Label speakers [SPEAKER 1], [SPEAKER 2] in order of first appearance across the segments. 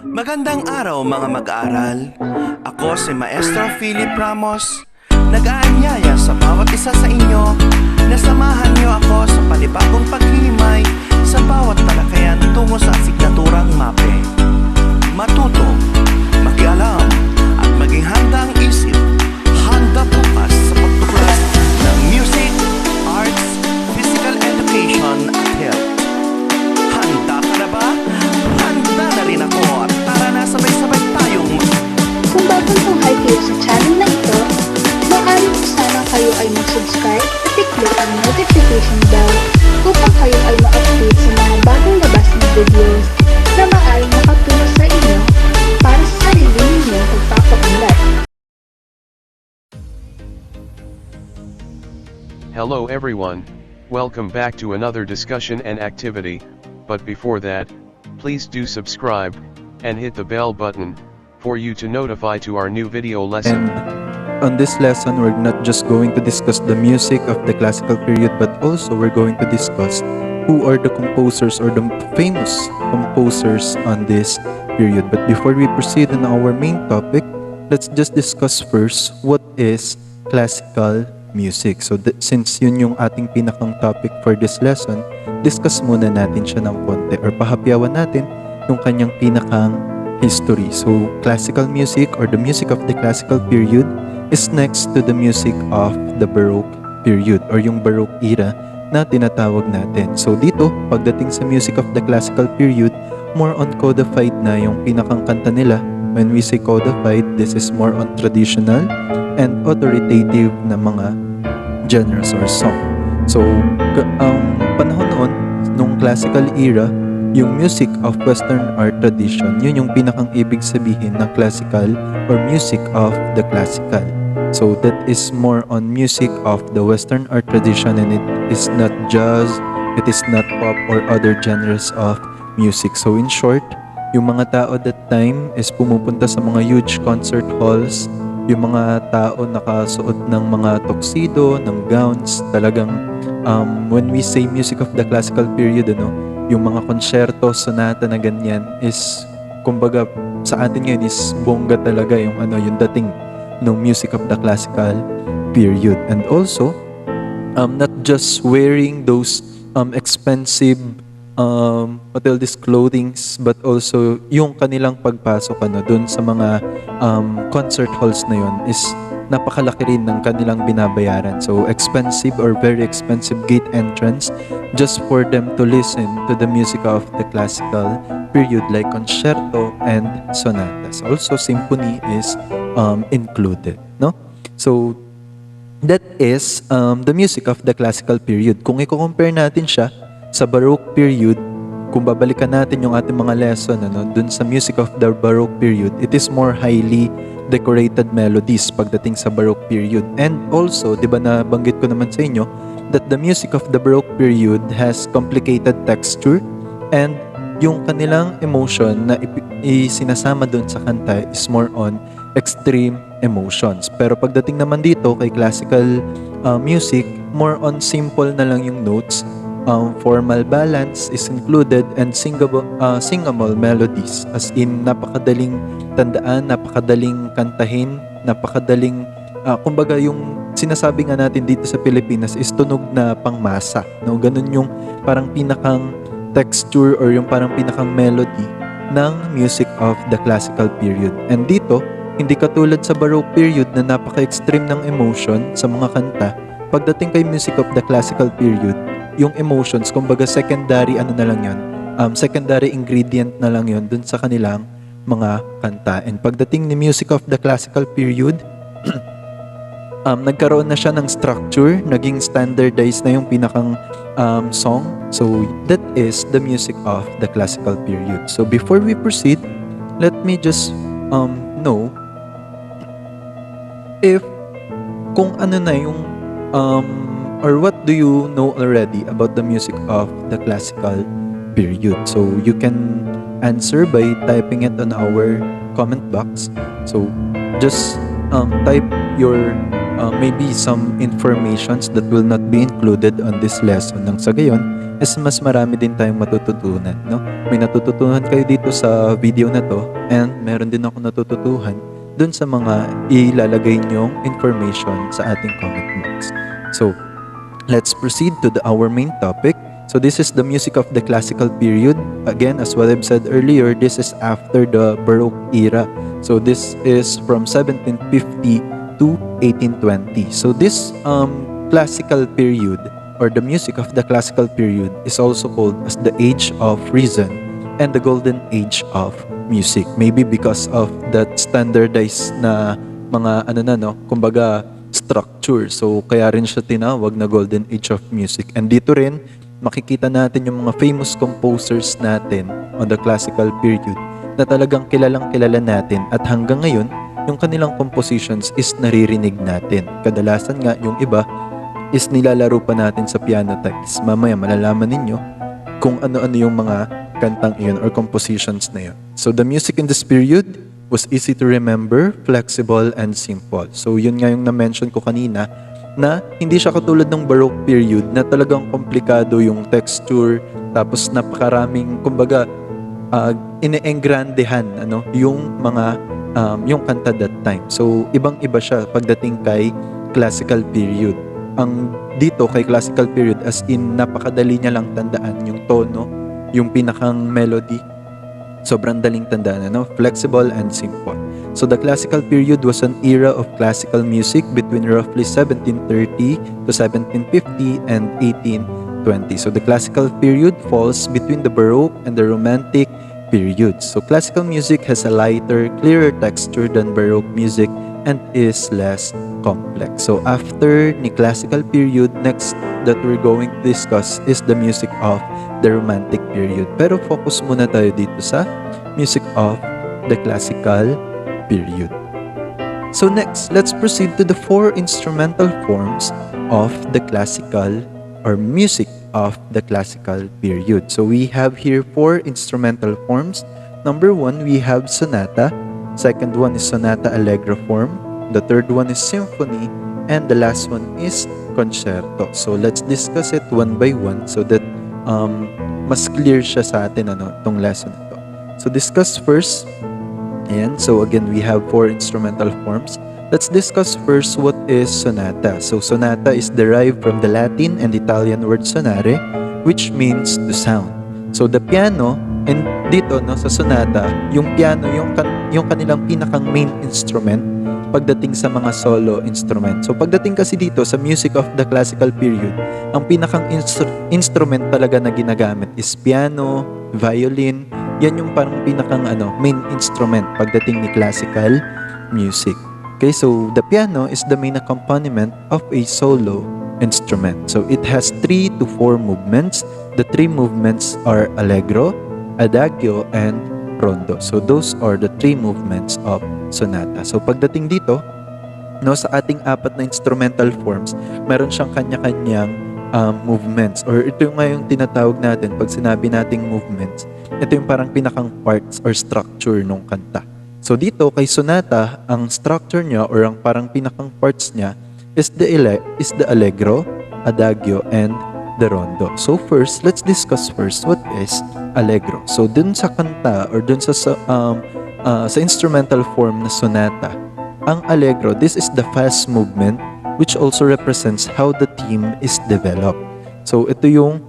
[SPEAKER 1] Magandang araw mga mag-aaral. Ako si Maestro Philip Ramos. Nag-aanyaya sa bawat isa sa inyo na samahan niyo ako sa panibagong paghihimay sa bawat talakayan tungo sa asignaturang Mapeh. Matuto, makialam, at maging handa ang isip. Handa bukas sa pagtuklas ng music, arts, physical education at health. Handa ka na ba? Handa na rin ako at tara na sabay-sabay tayong
[SPEAKER 2] Kung bagong tunghay kayo sa channel na ito, maaari po sana kayo ay mag-subscribe at i-click ang notification bell upang kayo ay ma-update sa mga bagong labas na videos na maaaring makatulong sa inyo para sa sarili ninyong pagpapaunlad.
[SPEAKER 3] Hello everyone, welcome back to another discussion and activity, but before that, please do subscribe, and hit the bell button, for you to notify to our new video lesson.
[SPEAKER 4] And on this lesson, we're not just going to discuss the music of the classical period, but also we're going to discuss who are the composers or the famous composers on this period. But before we proceed on our main topic, let's just discuss first what is classical music. So since yun yung ating pinakang topic for this lesson, discuss muna natin siya ng konti or pahapyawan natin yung kanyang pinakang history. So classical music or the music of the classical period is next to the music of the Baroque period or yung Baroque era na tinatawag natin. So dito, pagdating sa music of the classical period, more on codified na yung pinakang kanta nila. When we say codified, this is more on traditional and authoritative na mga genres or song. So, ang panahon noon, nung classical era, yung music of Western art tradition, yun yung pinakang ibig sabihin ng classical or music of the classical. So, that is more on music of the Western art tradition, and it is not jazz, it is not pop or other genres of music. So, in short, yung mga tao that time is pumupunta sa mga huge concert halls, yung mga tao nakasuot ng mga tuxedo, ng gowns, talagang when we say music of the classical period, yung mga konsyerto, sonata na ganyan is, kumbaga, sa atin ngayon is bongga talaga yung yung dating ng music of the classical period. And also, not just wearing those expensive clothings, but also yung kanilang pagpasok dun sa mga concert halls na yun is napakalaki rin ng kanilang binabayaran. So expensive or very expensive gate entrance just for them to listen to the music of the classical period like concerto and sonatas. Also symphony is included, no? So that is the music of the classical period. Kung i-compare natin siya sa Baroque period, kung babalikan natin yung ating mga lesson dun sa music of the Baroque period, it is more highly decorated melodies pagdating sa Baroque period. And also, di ba nabanggit ko naman sa inyo that the music of the Baroque period has complicated texture and yung kanilang emotion na isinasama dun sa kanta is more on extreme emotions. Pero pagdating naman dito kay classical music, more on simple na lang yung notes. Formal balance is included and singable melodies, as in napakadaling tandaan, napakadaling kantahin, napakadaling kumbaga yung sinasabi nga natin dito sa Pilipinas is tunog na pangmasa, no? Ganun yung parang pinakang texture or yung parang pinakang melody ng music of the classical period. And dito, hindi katulad sa Baroque period na napaka-extreme ng emotion sa mga kanta. Pagdating kay music of the classical period, yung emotions, kumbaga secondary na lang yun, secondary ingredient na lang yun dun sa kanilang mga kanta. And pagdating ni music of the classical period, nagkaroon na siya ng structure, naging standardized na yung pinakang song. So that is the music of the classical period. So before we proceed, let me just know if kung ano na yung or what do you know already about the music of the classical period. So you can answer by typing it on our comment box. So just type your maybe some informations that will not be included on this lesson. Nang sa gayon, is mas marami din tayong matututunan, no? May natututunan kayo dito sa video na to, and meron din ako natututuhan dun sa mga ilalagay nyong information sa ating comment box. So, let's proceed to our main topic. So this is the music of the classical period. Again, as what I've said earlier, this is after the Baroque era. So this is from 1750 to 1820. So this classical period, or the music of the classical period, is also called as the Age of Reason and the Golden Age of Music. Maybe because of that standardized na mga kumbaga structure. So kaya rin siya tinawag na Golden Age of Music. And dito rin makikita natin yung mga famous composers natin on the classical period na talagang kilalang kilala natin, at hanggang ngayon yung kanilang compositions is naririnig natin. Kadalasan nga yung iba is nilalaro pa natin sa piano types. Mamaya malalaman ninyo kung ano-ano yung mga kantang iyon or compositions na yun. So the music in this period was easy to remember, flexible, and simple. So yun nga yung na-mention ko kanina, na hindi siya katulad ng Baroque period na talagang komplikado yung texture, tapos napakaraming, kumbaga, ine-engrandehan yung mga yung kanta that time. So ibang-iba siya pagdating kay classical period. Ang dito kay classical period, as in napakadali niya lang tandaan yung tono, yung pinakang melody. Sobrang daling tandaan, flexible and simple. So the classical period was an era of classical music between roughly 1730 to 1750 and 1820. So the classical period falls between the Baroque and the Romantic periods. So classical music has a lighter, clearer texture than Baroque music and is less complex. So after the classical period, next that we're going to discuss is the music of the Romantic period. Pero focus muna tayo dito sa music of the classical period. So next, let's proceed to the 4 instrumental forms of the classical or music of the classical period. So we have here 4 instrumental forms. Number 1, we have sonata. Second one is sonata allegro form. The third one is symphony. And the last one is concerto. So let's discuss it one by one so that mas clear siya sa atin itong lesson ito. So discuss first. Ayan, so again, we have 4 instrumental forms. Let's discuss first what is sonata. So sonata is derived from the Latin and Italian word sonare, which means to sound. So the piano, and dito sa sonata, yung piano, yung kanilang pinakang main instrument pagdating sa mga solo instrument. So pagdating kasi dito sa music of the classical period, ang pinakang instrument talaga na ginagamit is piano, violin. Yan yung parang pinakang main instrument pagdating ni classical music. Okay, so the piano is the main accompaniment of a solo instrument. So it has 3 to 4 movements. The 3 movements are allegro, adagio, and rondo. So those are the 3 movements of sonata. So pagdating dito, sa ating 4 na instrumental forms, meron siyang kanya-kanyang movements, or ito yung ngayong tinatawag natin pag sinabi nating movements, ito yung parang pinakang parts or structure ng kanta. So dito kay sonata, ang structure niya or ang parang pinakang parts niya is the allegro, adagio, and the rondo. So first, let's discuss first what is allegro. So dun sa kanta or dun sa instrumental form na sonata, ang allegro, this is the fast movement which also represents how the theme is developed. So ito yung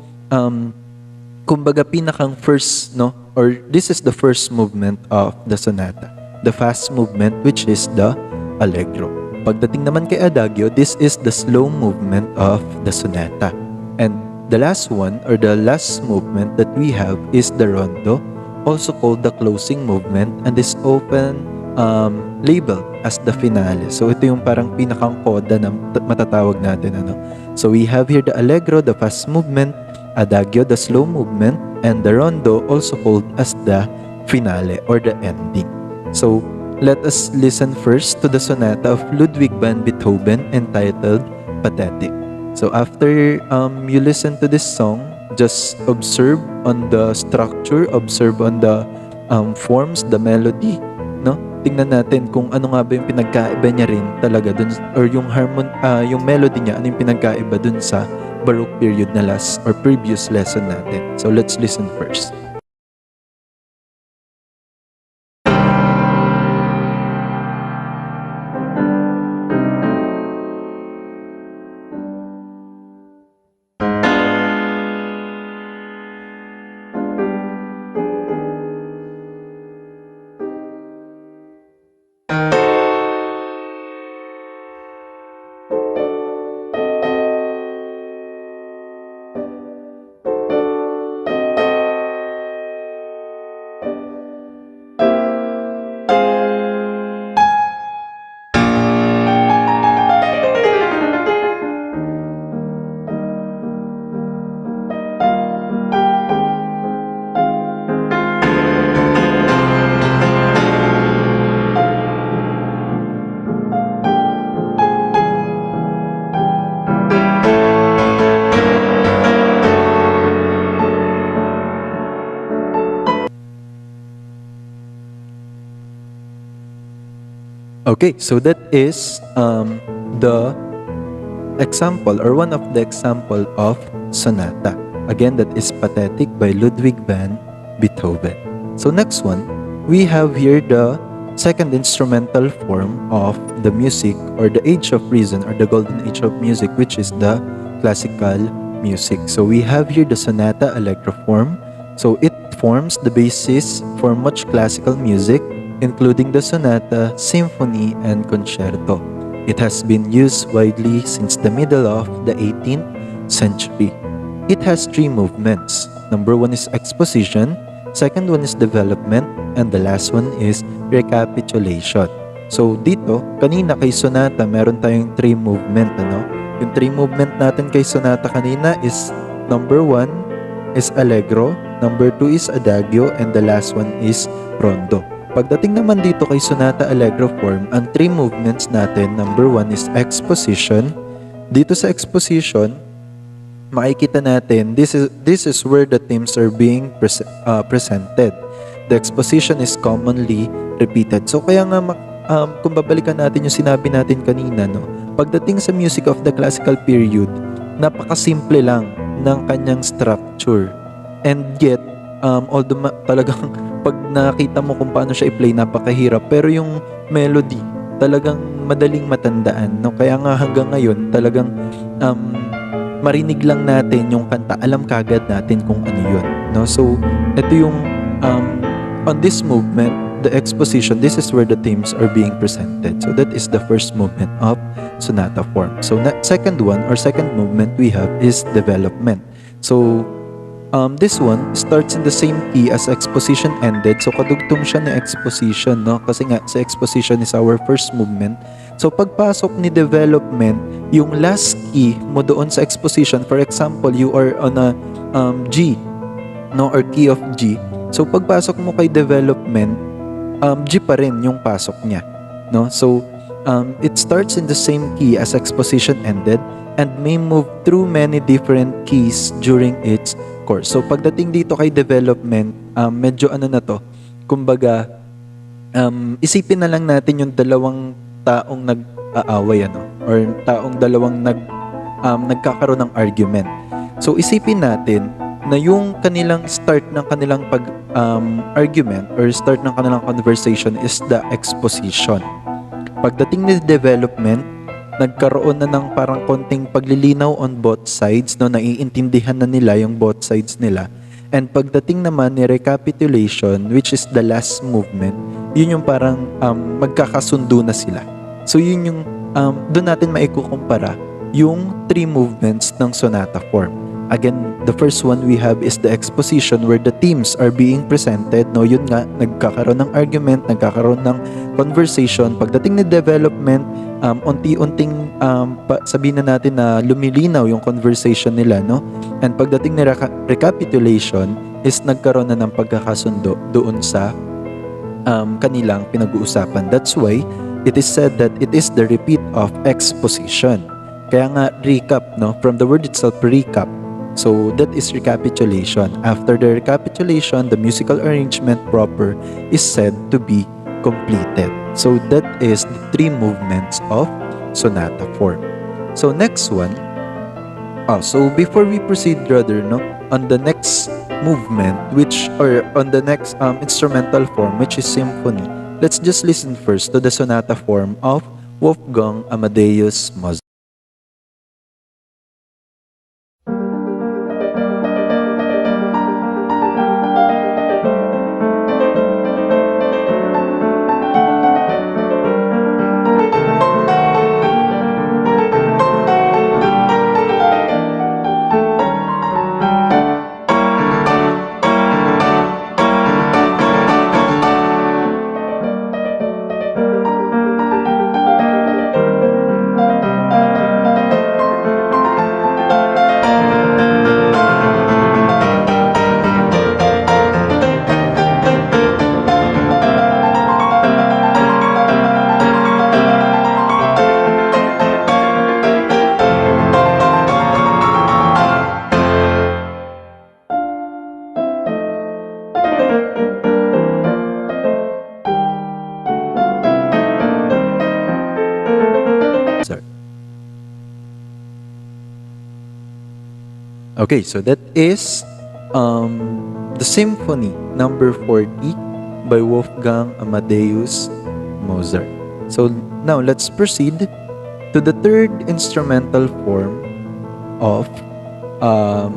[SPEAKER 4] kumbaga pinakang first, or this is the first movement of the sonata, the fast movement, which is the allegro. Pagdating naman kay adagio, this is the slow movement of the sonata. And the last one, or the last movement that we have, is the rondo, also called the closing movement, and is often labeled as the finale. So ito yung parang pinakang koda na matatawag natin. So we have here the allegro, the fast movement, adagio, the slow movement, and the rondo, also called as the finale or the ending. So let us listen first to the sonata of Ludwig van Beethoven entitled Pathetic. So after you listen to this song, just observe on the structure, observe on the forms, the melody, tingnan natin kung ano nga ba yung pinagkaiba niya rin talaga dun, or yung melody niya, ano yung pinagkaiba dun sa Baroque period na last or previous lesson natin. So let's listen first. Okay, so that is the example or one of the example of sonata. Again, that is Pathetic by Ludwig van Beethoven. So next one, we have here the second instrumental form of the music or the age of reason or the golden age of music, which is the classical music. So we have here the sonata allegro form. So it forms the basis for much classical music, including the sonata, symphony, and concerto. It has been used widely since the middle of the 18th century. It has three movements. Number one is exposition, second one is development, and the last one is recapitulation. So dito, kanina kay sonata, meron tayong three movement, ano? Yung three movement natin kay sonata kanina is number one is allegro, number two is adagio, and the last one is rondo. Pagdating naman dito kay sonata allegro form, ang three movements natin, number one is exposition. Dito sa exposition, makikita natin, this is where the themes are being presented. The exposition is commonly repeated. So kaya nga, kung babalikan natin yung sinabi natin kanina, no, pagdating sa music of the classical period, napakasimple lang ng kanyang structure. And yet, although talagang pag nakita mo kung paano siya i-play, napakahirap. Pero yung melody, talagang madaling matandaan. No? Kaya nga hanggang ngayon, talagang marinig lang natin yung kanta. Alam kagad natin kung ano yun. No? So, ito yung, on this movement, the exposition, this is where the themes are being presented. So, that is the first movement of sonata form. So, second one, or second movement we have is development. So, this one starts in the same key as exposition ended. So, kadugtong siya na exposition, no? Kasi nga, sa exposition is our first movement. So, pagpasok ni development, yung last key mo doon sa exposition, for example, you are on a G, no? Or key of G. So, pagpasok mo kay development, G pa rin yung pasok niya, no? So, it starts in the same key as exposition ended and may move through many different keys during its course. So pagdating dito kay development, medyo ano na to, kumbaga, isipin na lang natin yung dalawang taong nag-aaway, ano, or taong dalawang nagkakaroon ng argument. So isipin natin na yung kanilang start ng kanilang argument or start ng kanilang conversation is the exposition. Pagdating ni development, nagkaroon na ng parang konting paglilinaw on both sides, no, naiintindihan na nila yung both sides nila. And pagdating naman ni recapitulation, which is the last movement, yun yung parang magkakasundo na sila. So yun yung doon natin maikukumpara yung three movements ng sonata form. Again, the first one we have is the exposition where the themes are being presented. No, yun nga, nagkakaroon ng argument, nagkakaroon ng conversation. Pagdating ni development, unti-unting sabihin na natin na lumilinaw yung conversation nila, no? And pagdating ni recapitulation is nagkaroon na ng pagkakasundo doon sa kanilang pinag-uusapan. That's why it is said that it is the repeat of exposition. Kaya nga recap, no? From the word itself, recap. So that is recapitulation. After the recapitulation, the musical arrangement proper is said to be completed. So that is the three movements of sonata form. So next one, so before we proceed rather no on the next movement which or on the next instrumental form which is symphony, let's just listen first to the sonata form of Wolfgang Amadeus Mozart. Okay, so that is the Symphony number 40 by Wolfgang Amadeus Mozart. So now let's proceed to the third instrumental form of um,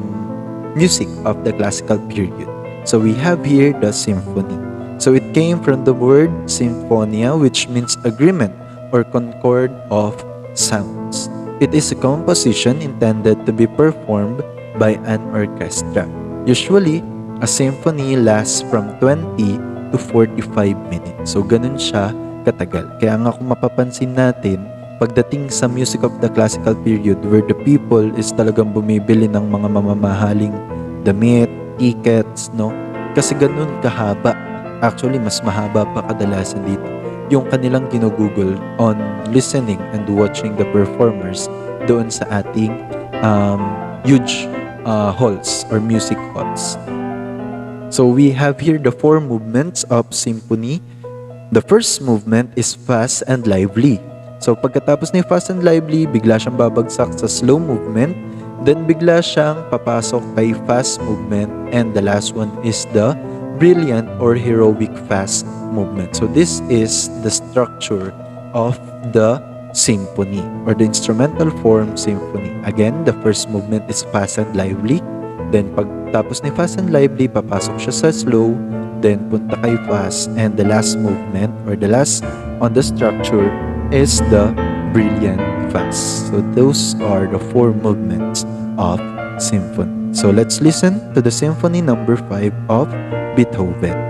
[SPEAKER 4] music of the classical period. So we have here the symphony. So it came from the word symphonia, which means agreement or concord of sounds. It is a composition intended to be performed by an orchestra. Usually, a symphony lasts from 20 to 45 minutes. So ganun siya katagal. Kaya nga kung mapapansin natin, pagdating sa music of the classical period where the people is talagang bumibili ng mga mamamahaling damit, tickets, no? Kasi ganun kahaba. Actually, mas mahaba pa kadalasan dito yung kanilang ginugugol on listening and watching the performers doon sa ating huge halls or music halls. So we have here the four movements of symphony. The first movement is fast and lively. So pagkatapos ni fast and lively, bigla siyang babagsak sa slow movement. Then bigla siyang papasok kay fast movement. And the last one is the brilliant or heroic fast movement. So this is the structure of the symphony or the instrumental form symphony. Again, the first movement is fast and lively. Then pagtapos ni fast and lively, papasok siya sa slow. Then punta kay fast. And the last movement or the last on the structure is the brilliant fast. So those are the four movements of symphony. So let's listen to the symphony number 5 of Beethoven.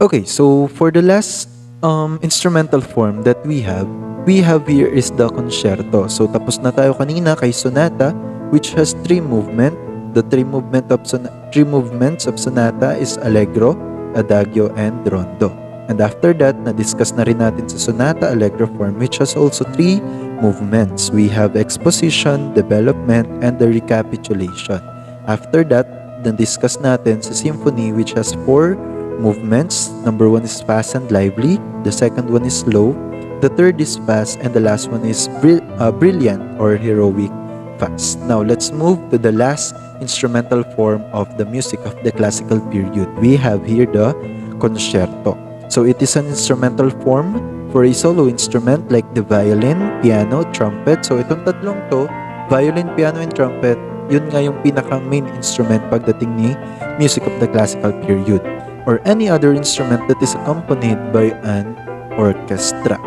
[SPEAKER 4] Okay, so for the last instrumental form that we have here is the concerto. So tapos na tayo kanina kay sonata, which has three movement. The three movements of sonata is allegro, adagio, and rondo. And after that, na-discuss na rin natin sa sonata allegro form, which has also three movements. We have exposition, development, and the recapitulation. After that, na-discuss natin sa symphony, which has four movements. Number 1 is fast and lively. The second one is slow. The third is fast. And the last one is brilliant or heroic fast. Now, let's move to the last instrumental form of the music of the classical period. We have here the concerto. So it is an instrumental form for a solo instrument like the violin, piano, trumpet. So itong tatlong to, violin, piano, and trumpet, yun nga yung pinakang main instrument pagdating ni music of the classical period, or any other instrument that is accompanied by an orchestra.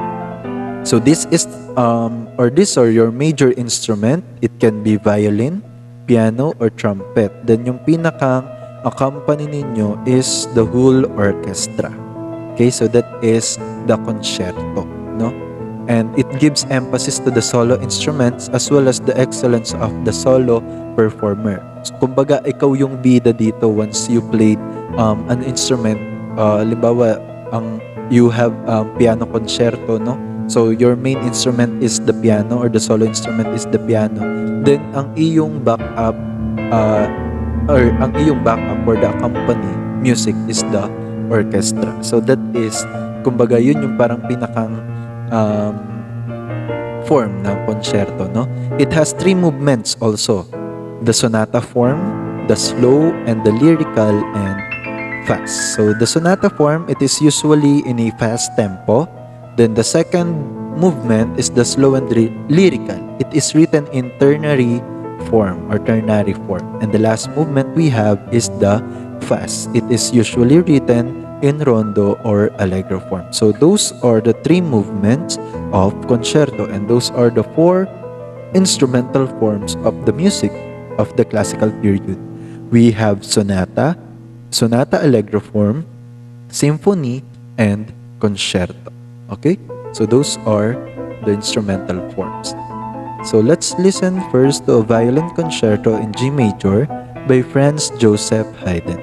[SPEAKER 4] So this is or these are your major instrument. It can be violin, piano, or trumpet. Then yung pinakang accompany ninyo is the whole orchestra. Okay, so that is the concerto, no? And it gives emphasis to the solo instruments as well as the excellence of the solo performer. So, kumbaga, ikaw yung bida dito once you played an instrument. Halimbawa, you have piano concerto, no? So, your main instrument is the piano or the solo instrument is the piano. Then, ang iyong backup or the accompany music is the orchestra. So, that is, kumbaga, yun yung parang pinakang form ng concerto, no? It has 3 movements also. The sonata form, the slow, and the lyrical and fast. So, the sonata form, it is usually in a fast tempo. Then the second movement is the slow and lyrical. It is written in ternary form or ternary form. And the last movement we have is the fast. It is usually written in rondo or allegro form. So those are the 3 movements of concerto, and those are the 4 instrumental forms of the music of the classical period. We have sonata, sonata allegro form, symphony, and concerto. Okay? So those are the instrumental forms. So let's listen first to a violin concerto in G major by Franz Joseph Haydn.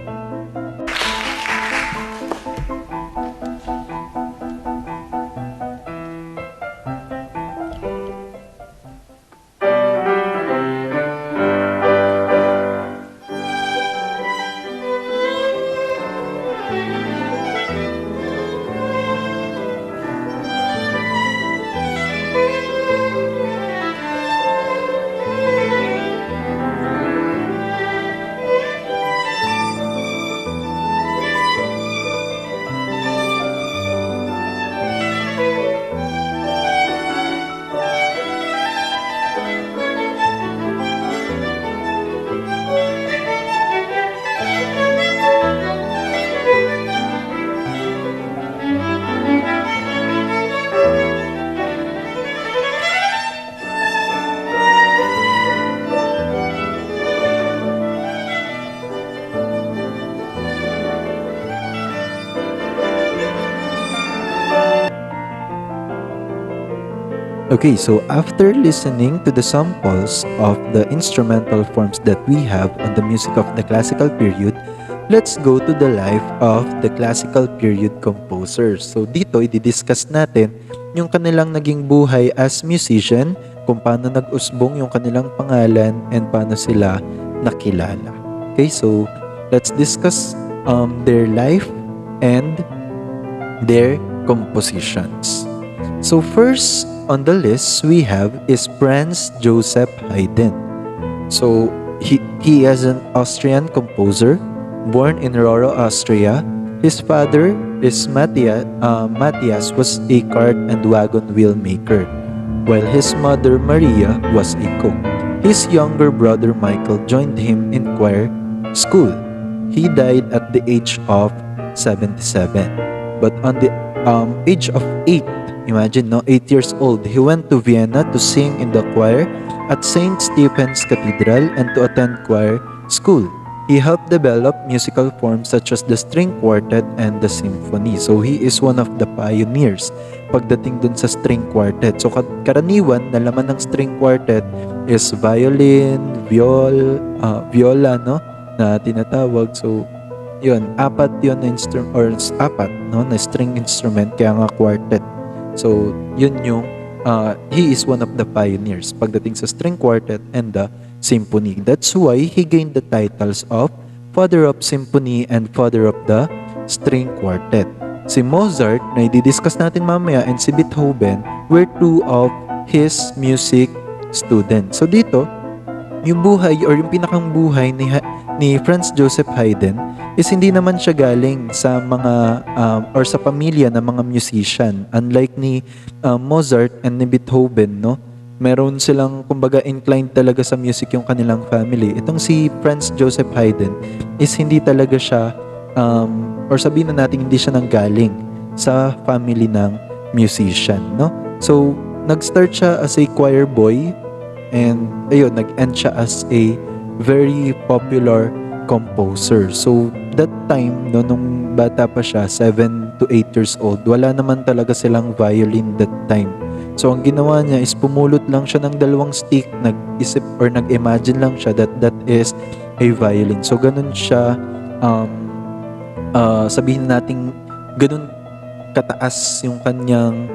[SPEAKER 4] Okay, so after listening to the samples of the instrumental forms that we have on the music of the classical period, let's go to the life of the classical period composers. So dito, i-discuss natin yung kanilang naging buhay as musician, kung paano nag-usbong yung kanilang pangalan, and paano sila nakilala. Okay, so let's discuss their life and their compositions. So first on the list we have is Franz Joseph Haydn. So he is an Austrian composer born in Roro, Austria. His father is Matthias was a cart and wagon wheel maker, while his mother Maria was a cook. His younger brother Michael joined him in choir school. He died at the age of 77. But on the age of 8, imagine, no, 8 years old, he went to Vienna to sing in the choir at St. Stephen's Cathedral and to attend choir school. He helped develop musical forms such as the string quartet and the symphony. So he is one of the pioneers pagdating dun sa string quartet. So karaniwan na laman ng string quartet is violin, viola, no, na tinatawag. So yun, apat yun na apat, no, na string instrument, kaya nga quartet. So yun yung he is one of the pioneers pagdating sa string quartet and the symphony. That's why he gained the titles of Father of Symphony and Father of the String Quartet. Si Mozart, na i-discuss natin mamaya, and si Beethoven were 2 of his music students. So dito, yung buhay or yung pinakang buhay ni Franz Joseph Haydn is hindi naman siya galing sa mga or sa pamilya ng mga musician, unlike ni Mozart and ni Beethoven, no? Meron silang kumbaga inclined talaga sa music yung kanilang family. Itong si Franz Joseph Haydn is hindi talaga siya or sabihin na natin hindi siya nanggaling sa family ng musician, no? So nag-start siya as a choir boy, and ayun, nag-end siya as a very popular composer. So that time, no, nung bata pa siya, 7 to 8 years old, wala naman talaga silang violin that time. So ang ginawa niya is pumulot lang siya ng dalawang stick, nag-isip or nag-imagine lang siya that that is a violin. So ganun siya, sabihin natin, ganun kataas yung kanyang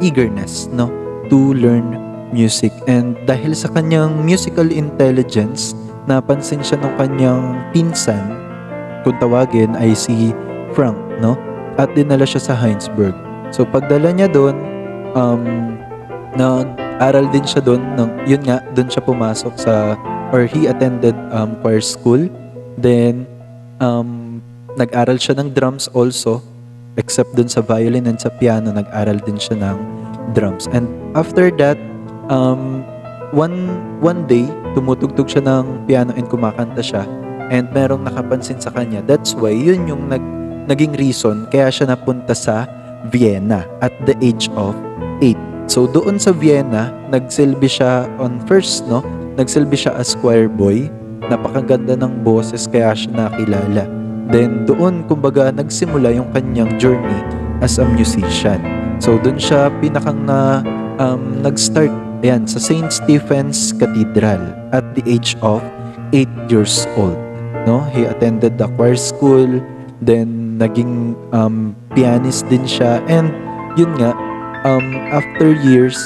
[SPEAKER 4] eagerness, no, to learn music. And dahil sa kanyang musical intelligence, napansin siya ng kanyang pinsan, kung tawagin ay si Frank, no? At dinala siya sa Heinsberg. So pagdala niya doon, nag-aral din siya doon, yun nga, doon siya pumasok sa, or he attended choir school. Then nag-aral siya ng drums also, except doon sa violin and sa piano, nag-aral din siya ng drums. And after that, one day, tumutugtog siya ng piano and kumakanta siya, and merong nakapansin sa kanya. That's why yun yung naging reason kaya siya napunta sa Vienna at the age of 8. So doon sa Vienna, nagsilbi siya nagsilbi siya as choir boy. Napakaganda ng boses kaya siya nakilala. Then doon kumbaga nagsimula yung kanyang journey as a musician. So doon siya pinakang nag-start sa St. Stephen's Cathedral at the age of 8 years old. No? He attended the choir school, then naging pianist din siya, and yun nga, after years,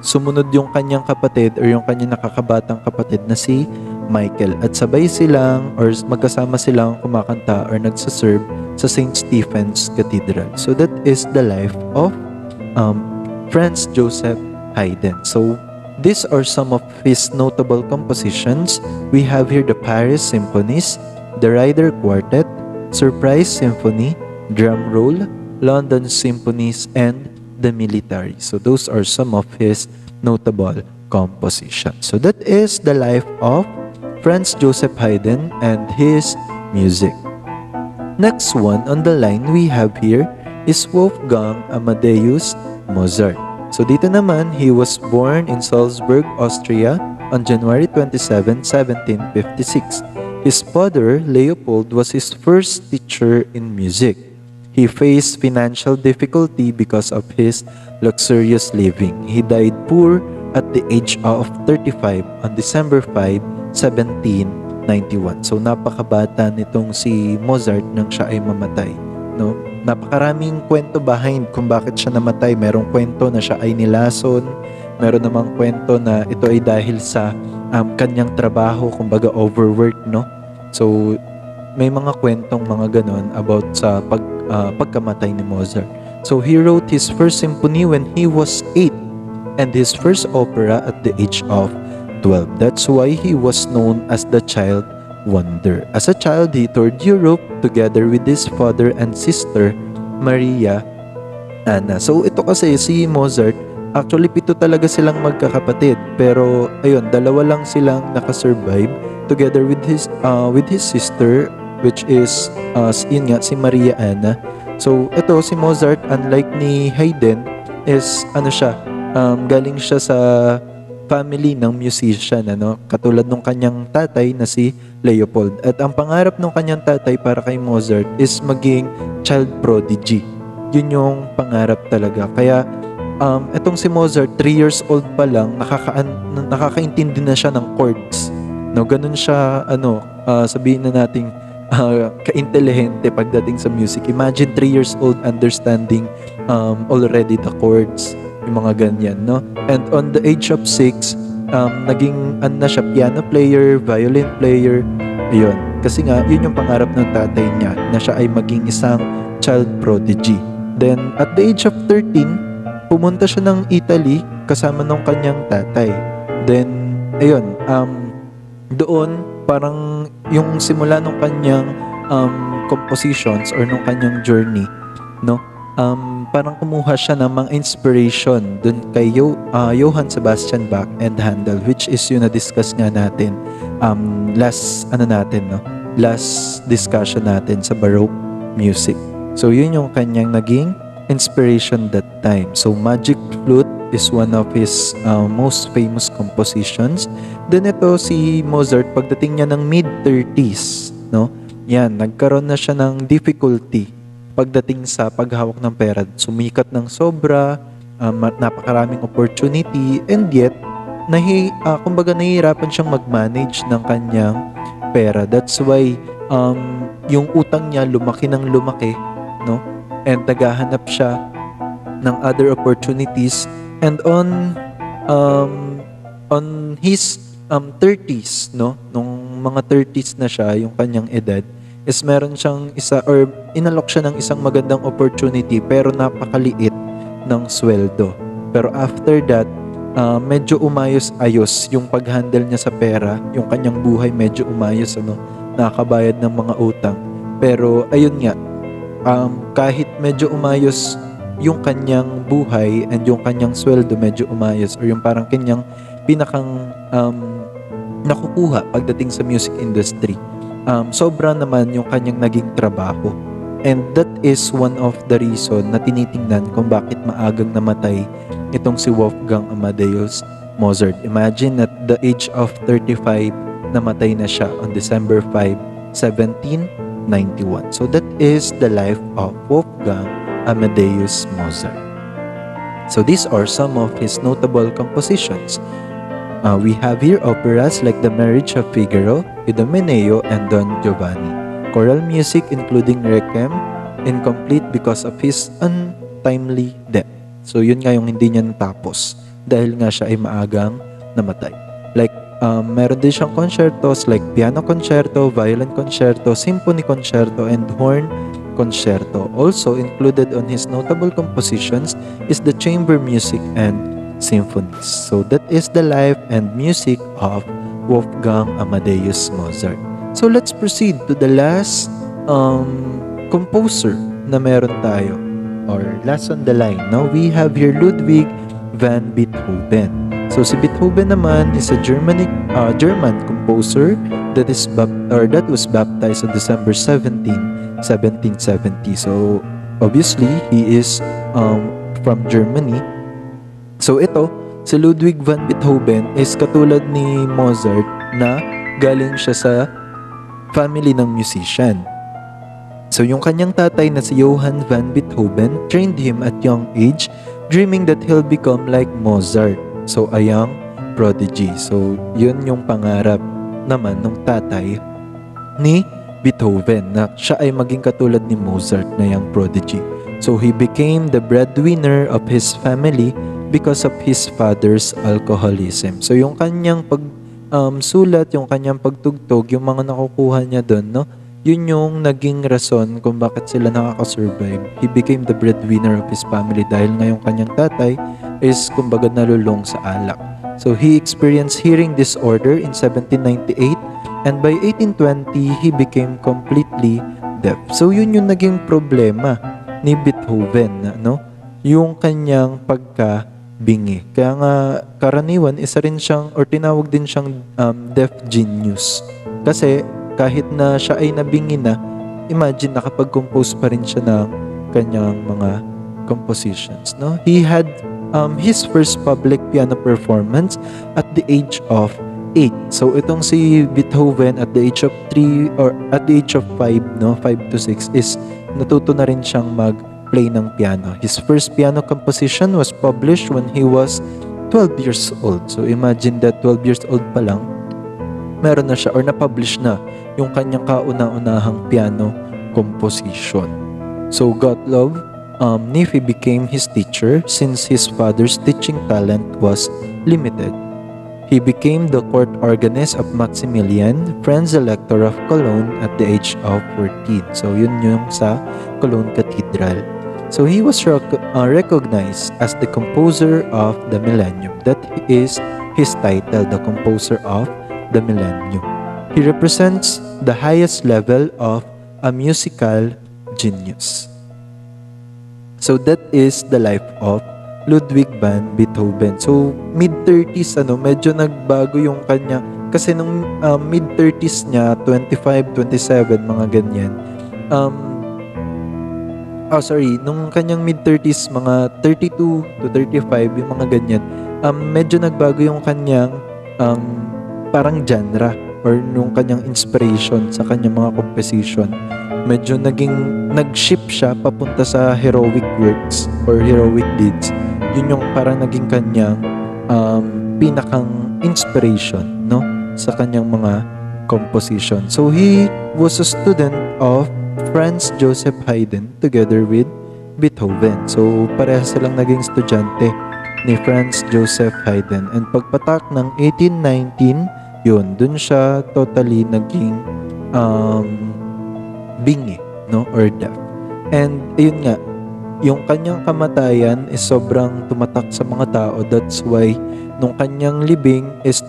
[SPEAKER 4] sumunod yung kanyang kapatid or yung kanyang nakakabatang kapatid na si Michael, at sabay silang or magkasama silang kumakanta or nagsaserve sa St. Stephen's Cathedral. So that is the life of Franz Joseph Haydn. So these are some of his notable compositions. We have here the Paris Symphonies, the Rider Quartet, Surprise Symphony, Drum Roll, London Symphonies, and the Military. So those are some of his notable compositions. So that is the life of Franz Joseph Haydn and his music. Next one on the line we have here is Wolfgang Amadeus Mozart. So dito naman, he was born in Salzburg, Austria on January 27, 1756. His father, Leopold, was his first teacher in music. He faced financial difficulty because of his luxurious living. He died poor at the age of 35 on December 5, 1791. So napakabata nitong si Mozart nang siya ay mamatay, no? Napakaraming kwento behind kung bakit siya namatay. Merong kwento na siya ay nilason. Meron namang kwento na ito ay dahil sa kanyang trabaho, kumbaga overwork, no? So may mga kwentong mga ganon about sa pagkamatay ni Mozart. So he wrote his first symphony when he was 8 and his first opera at the age of 12. That's why he was known as the child wonder. As a child, he toured Europe together with his father and sister, Maria Anna. So ito kasi si Mozart, actually 7 talaga silang magkakapatid, pero ayun, 2 lang silang nakasurvive together with his sister, which is yun nga, si Maria Anna. So ito si Mozart, unlike ni Haydn, is galing siya sa family ng musician, katulad ng kanyang tatay na si Leopold. At ang pangarap ng kanyang tatay para kay Mozart is maging child prodigy. Yun yung pangarap talaga. Kaya etong si Mozart, 3 years old pa lang, nakakaintindi na siya ng chords. No, ganun siya, sabihin na nating ka-intelihente pagdating sa music. Imagine 3 years old understanding already the chords, yung mga ganyan, no? And on the age of 6, naging na siya, piano player, violin player, ayun. Kasi nga, yun yung pangarap ng tatay niya, na siya ay maging isang child prodigy. Then, at the age of 13, pumunta siya ng Italy kasama ng kanyang tatay. Then, ayun, doon parang yung simula nung kanyang compositions or nung kanyang journey, no? Parang kumuha siya ng mga inspiration dun kay Johann Sebastian Bach and Handel, which is yung na-discuss nga natin last discussion natin sa Baroque music. So yun yung kanyang naging inspiration that time. So Magic Flute is one of his most famous compositions. Then ito si Mozart, pagdating niya ng mid-30s, no? Yan, nagkaroon na siya ng difficulty pagdating sa paghawak ng pera. Sumikat ng sobra, napakaraming opportunity, and yet, kumbaga nahihirapan siyang mag-manage ng kanyang pera. That's why, yung utang niya lumaki ng lumaki, no? And naghahanap siya ng other opportunities. And on his 30s, no? Nung mga 30s na siya, yung kanyang edad, is meron siyang inalok siya ng isang magandang opportunity pero napakaliit ng sweldo. Pero after that, medyo umayos-ayos yung pag-handle niya sa pera, yung kanyang buhay medyo umayos, nakakabayad ng mga utang. Pero ayun nga, kahit medyo umayos yung kanyang buhay and yung kanyang sweldo medyo umayos, or yung parang kanyang pinakang nakukuha pagdating sa music industry, sobra naman yung kanyang naging trabaho. And that is one of the reason na tinitingnan kung bakit maagang namatay itong si Wolfgang Amadeus Mozart. Imagine at the age of 35, namatay na siya on December 5, 1791. So that is the life of Wolfgang Amadeus Mozart. So these are some of his notable compositions. We have here operas like The Marriage of Figaro, Idomeneo, and Don Giovanni. Choral music including Requiem, incomplete because of his untimely death. So yun nga yung hindi niya natapos dahil nga siya ay maagang namatay. Like, meron din siyang concertos like Piano Concerto, Violin Concerto, Symphony Concerto, and Horn Concerto. Also included on his notable compositions is the chamber music and symphonies. So that is the life and music of Wolfgang Amadeus Mozart. So let's proceed to the last composer na meron tayo, or last on the line. Now we have here Ludwig van Beethoven. So si Beethoven naman is a German composer that was baptized on December 17, 1770. So obviously he is from Germany. So ito, si Ludwig van Beethoven is katulad ni Mozart na galing siya sa family ng musician. So yung kanyang tatay na si Johann van Beethoven trained him at young age, dreaming that he'll become like Mozart. So a young prodigy. So yun yung pangarap naman ng tatay ni Beethoven, na siya ay maging katulad ni Mozart na young prodigy. So he became the breadwinner of his family because of his father's alcoholism. So yung kanyang sulat, yung kanyang pagtugtog, yung mga nakukuha niya doon, no? Yun yung naging rason kung bakit sila nakaka-survive. He became the breadwinner of his family dahil nga yung kanyang tatay is kumbaga nalulong sa alak. So he experienced hearing disorder in 1798, and by 1820 he became completely deaf. So yun yung naging problema ni Beethoven, no? Yung kanyang pagka-bingi. Kaya nga karaniwan isa rin siyang, or tinawag din siyang deaf genius. Kasi kahit na siya ay nabingi na, imagine nakapag-compose pa rin siya ng kanyang mga compositions, no? He had his first public piano performance at the age of 8. So itong si Beethoven at the age of 3 or at the age of 5, no, 5 to 6 is natuto na rin siyang mag-play ng piano. His first piano composition was published when he was 12 years old. So imagine that 12 years old pa lang, meron na siya or na-publish na yung kanyang kauna-unahang piano composition. So Gottlob Niffy became his teacher since his father's teaching talent was limited. He became the court organist of Maximilian, Franz Elector of Cologne at the age of 14. So yun yung sa Cologne Cathedral. So he was recognized as the composer of the millennium. That is his title, the composer of the millennium. He represents the highest level of a musical genius. So that is the life of Ludwig van Beethoven. So mid-30s, medyo nagbago yung kanya. Kasi nung mid-30s niya, 25, 27, mga ganyan. Nung kanyang mid-30s, mga 32 to 35, yung mga ganyan. Medyo nagbago yung kanyang parang genre or nung kanyang inspiration sa kanyang mga composition. Medyo nag-shift siya papunta sa heroic works or heroic deeds. Yun yung parang naging kanyang pinakang inspiration, no, sa kanyang mga composition. So he was a student of Franz Joseph Haydn together with Beethoven. So parehas silang naging estudyante ni Franz Joseph Haydn. And pagpatak ng 1819, yun, dun siya totally naging bingi, no, or deaf. And ayun nga, yung kanyang kamatayan is sobrang tumatak sa mga tao. That's why nung kanyang libing is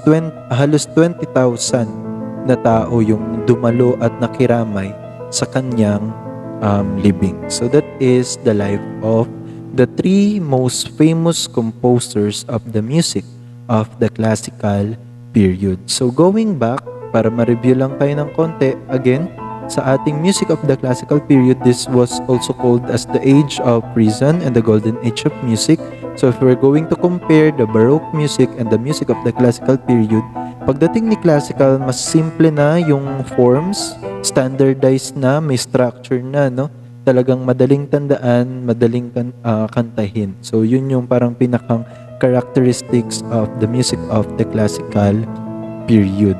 [SPEAKER 4] halos 20,000 na tao yung dumalo at nakiramay sa kanyang libing. So that is the life of the three most famous composers of the music of the classical period. So going back, para ma-review lang tayo ng konti, again, sa ating music of the classical period, this was also called as the age of reason and the golden age of music. So if we're going to compare the Baroque music and the music of the classical period, pagdating ni classical, mas simple na yung forms, standardized na, may structure na, no? Talagang madaling tandaan, madaling kantahin. So yun yung parang pinakang characteristics of the music of the classical period.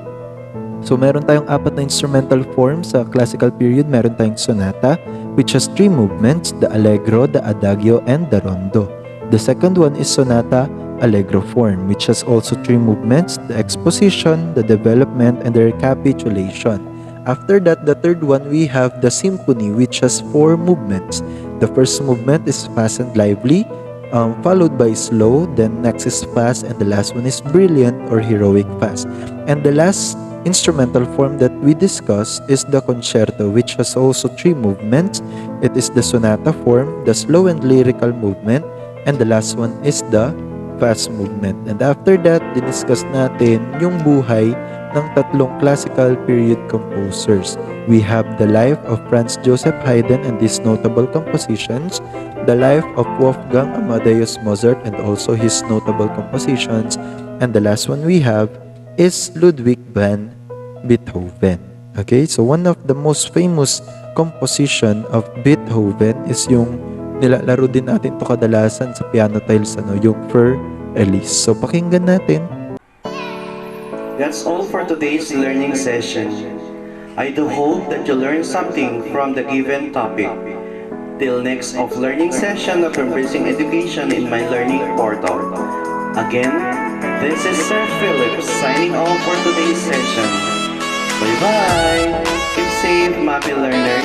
[SPEAKER 4] So meron tayong 4 na instrumental forms sa classical period. Meron tayong sonata, which has 3 movements, the allegro, the adagio, and the rondo. The second one is sonata allegro form, which has also 3 movements, the exposition, the development, and the recapitulation. After that, the third one, we have the symphony, which has 4 movements. The first movement is fast and lively, followed by slow, then next is fast, and the last one is brilliant or heroic fast. And the last instrumental form that we discuss is the concerto, which has also 3 movements. It is the sonata form, the slow and lyrical movement, and the last one is the fast movement. And after that, diniscuss natin yung buhay ng tatlong classical period composers. We have the life of Franz Joseph Haydn and his notable compositions, the life of Wolfgang Amadeus Mozart and also his notable compositions, and the last one we have is Ludwig van Beethoven. Okay, so one of the most famous composition of Beethoven is yung nilalaro din natin to kadalasan sa piano tiles, yung Für Elise. So pakinggan natin.
[SPEAKER 1] That's all for today's learning session. I do hope that you learned something from the given topic. Till next of learning session of Embracing Education in my learning portal. Again, this is Sir Philip signing off for today's session. Bye-bye! Keep safe, Mapeh learners!